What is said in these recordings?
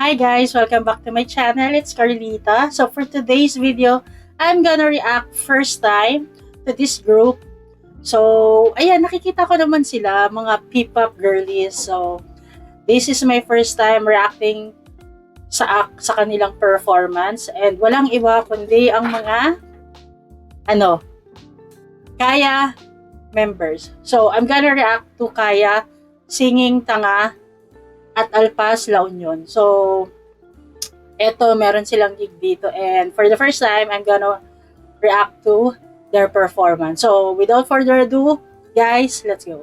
Hi guys, welcome back to my channel. It's Carlita. So for today's video, I'm gonna react first time to this group. So, ayan, nakikita ko naman sila, mga P-pop girlies. So, this is my first time reacting sa kanilang performance. And walang iba kundi ang mga, ano, Kaya members. So, I'm gonna react to Kaya singing Tanga at Alpas La Union. So, eto, meron silang gig dito. And for the first time, I'm gonna react to their performance. So, without further ado, guys, let's go.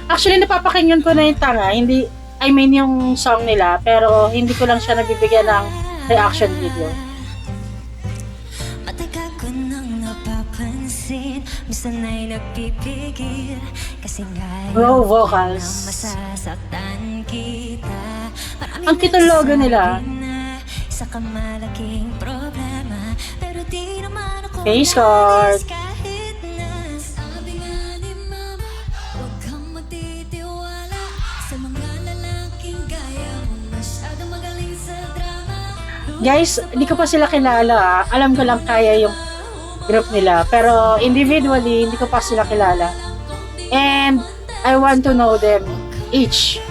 Actually, napapakinggan ko na yung Tanga. Hindi, I mean yung song nila, pero hindi ko lang siya nabibigyan ng reaction video. Matagal ko nang napapansin, minsan ay nagpipigil kasi nga Raw vocals. masasaktan kita. Ang cute ang logo nila. Sa kamalaking problema, pero di naman ako Face card. kahit na sabi nga ni mama, huwag kang magtitiwala sa mga lalaking gaya mo, masyadong magaling sa drama. Guys, hindi ko pa sila kilala. Alam ko lang Kaya yung group nila. Pero individually, hindi ko pa sila kilala. And I want to know them each.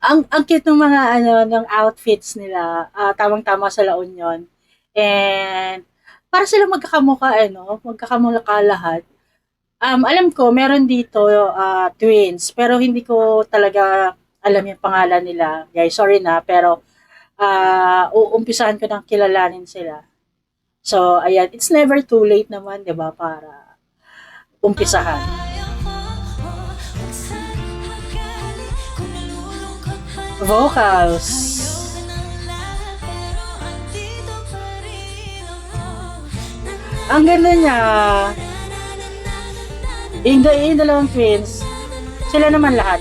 Ang cute ng mga ng outfits nila. Tamang-tama sa La Union. And para silang magkakamukha magkakamukha lahat. Alam ko meron dito twins, pero hindi ko talaga alam yung pangalan nila. Guys, sorry na, pero uumpisahan ko nang kilalanin sila. So, ayan, it's never too late naman, 'di ba, para umpisahan. Vocals. Ang ganda niya. Yung dalawang twins, sila naman lahat.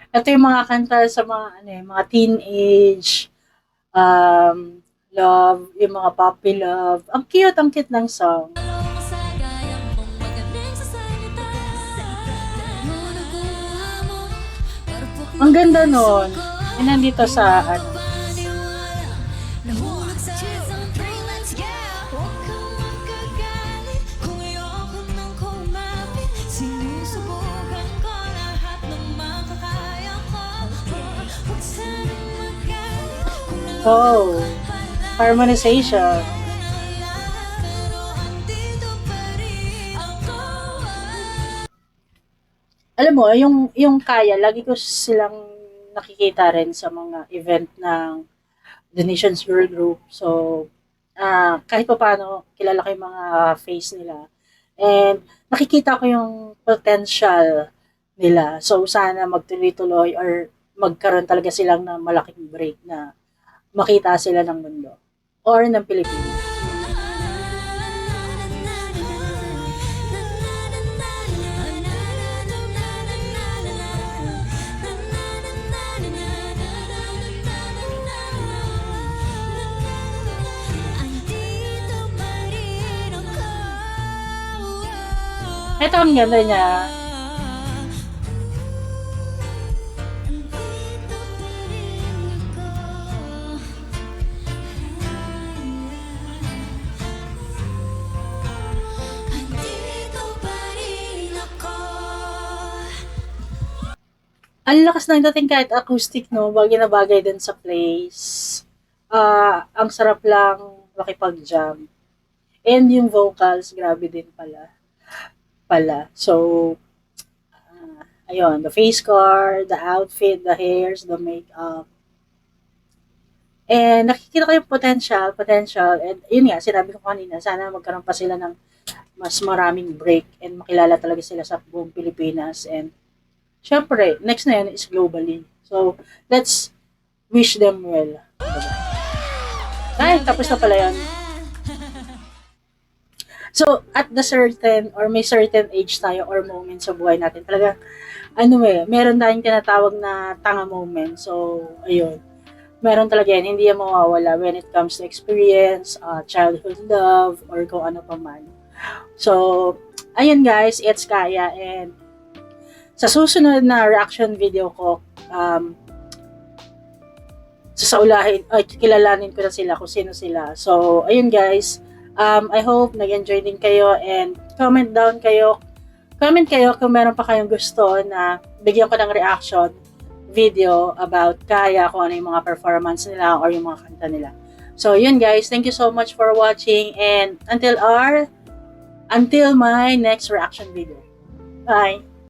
Ito yung mga kanta sa mga teenage, love, yung mga puppy love. Ang cute ng song. Ang ganda nun. Yung nandito sa, oh, harmonization. Alam mo, yung Kaya, lagi ko silang nakikita rin sa mga event ng The Nations Girl Group. So, kahit pa paano, kilala ko yung mga face nila. And nakikita ko yung potential nila. So, sana magtuloy-tuloy or magkaroon talaga silang na malaking break na makita sila ng mundo or ng Pilipinas. Ito ang ganda niya. Ang lakas ng dating kahit acoustic, no? Bagay na bagay din sa place. Ang sarap lang makipag-jam. And yung vocals, grabe din pala. So, ayun, the face card, the outfit, the hairs, the makeup. And nakikita ko yung potential, and yun nga, sinabi ko kanina, sana magkaroon pa sila ng mas maraming break and makilala talaga sila sa buong Pilipinas. And syempre, next na yun is globally. So, let's wish them well. Ay, tapos na pala yun. So, at the certain or may certain age tayo or moment sa buhay natin, talaga, meron tayong tinatawag na tanga moment. So, ayun. Meron talaga yan, hindi yan mawawala when it comes to experience, childhood love, or kung ano pa man. So, ayun guys, it's Kaya, and sa susunod na reaction video ko, kilalanin ko na sila kung sino sila. So, ayun guys, I hope nag-enjoy din kayo, and comment kayo kung meron pa kayong gusto na bigyan ko ng reaction video about Kaya, kung ano yung mga performance nila or yung mga kanta nila. So, yun guys, thank you so much for watching, and until my next reaction video. Bye!